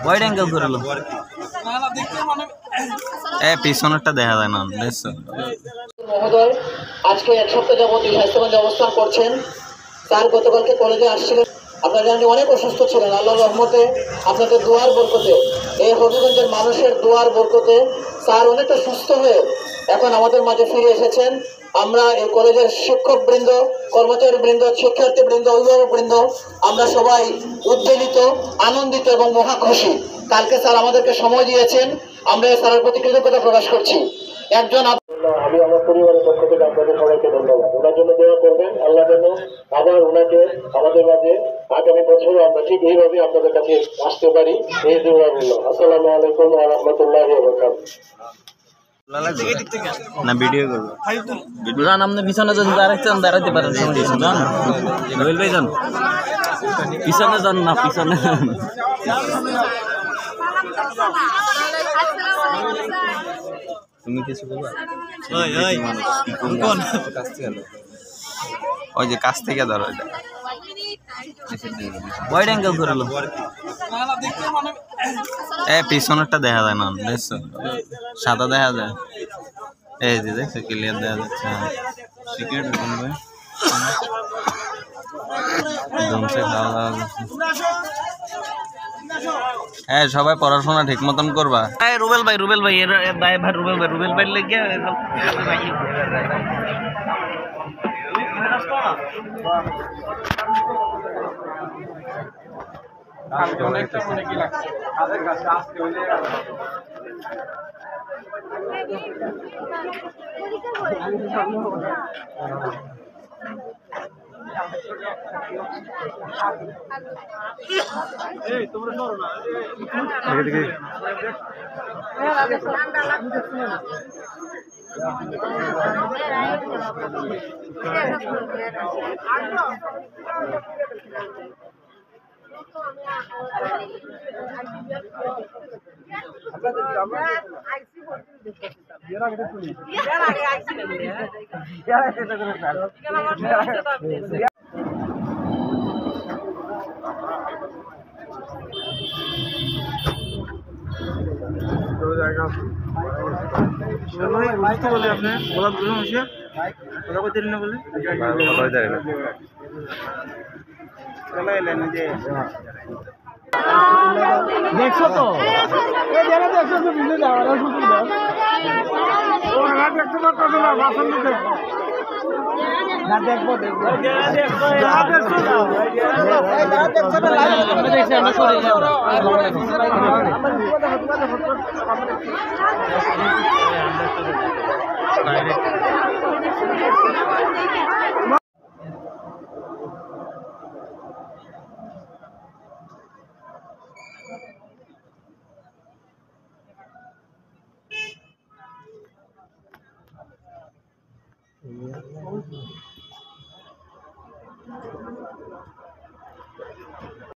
Wide angle করে লো পিছনেরটা দেখা যায় না মহোদয় আজকে এক সপ্তাহ যাবত স্বাস্থ্যগঞ্জে অবস্থান করছেন। স্যার গতকালকে কলেজে আসছিলেন, আপনারা জানেন অনেক অসুস্থ ছিলেন। আল্লাহর রহমতে আপনাদের দোয়ার বরকতে, এই হবিগঞ্জের মানুষের দোয়ার বরকতে স্যার অনেকটা সুস্থ হয়ে এখন আমাদের মাঝে ফিরে এসেছেন। আমরা এই কলেজের শিক্ষক বৃন্দ, কর্মচারী বৃন্দ, শিক্ষার্থী বৃন্দ, অভিভাবক বৃন্দ আমরা সবাই উদ্বেলিত, আনন্দিত এবং মহা খুশি। কালকে স্যার আমাদেরকে সময় দিয়েছেন, আমরা স্যারের প্রতি কৃতজ্ঞতা প্রকাশ করছি। একজন আমি আমার পরিবারের পক্ষ থেকে আপনাদের সবাইকে ধন্যবাদ। ওনার জন্য দোয়া করবেন, আল্লাহ যেন আবার ওনাকে আমাদের মাঝে আগামী বছরও আমরা ঠিক এইভাবে আপনাদের কাছে আসতে পারি। এই দোয়া রইল। আসসালামু আলাইকুম ওয়া রাহমাতুল্লাহি ওয়া বারাকাতুহু। না ভিডিও করবো জান আপনি পিছনে যদি দাঁড়াচ্ছেন দাঁড়াতে পারেন, যান রোহিল ভাই যান পিছনে যান না পিছনে তুমি কিছু বলবা ওই যে কাছ থেকে ধরো এটা ওয়াইড অ্যাঙ্গেল করে লো পিছনেরটা দেখা যায় না দেখছো সাদা দেখা যায় এই যে দেখছো ক্লিয়ার দেখা যাচ্ছে সিকিউরিটি ভাই জমছে খাওয়া দাওয়া হ্যাঁ সবাই পড়াশোনা ঠিক মতন করবা। রুবেল ভাই এর দায় ভাই রুবেল ভাই লেগে দেখছো তো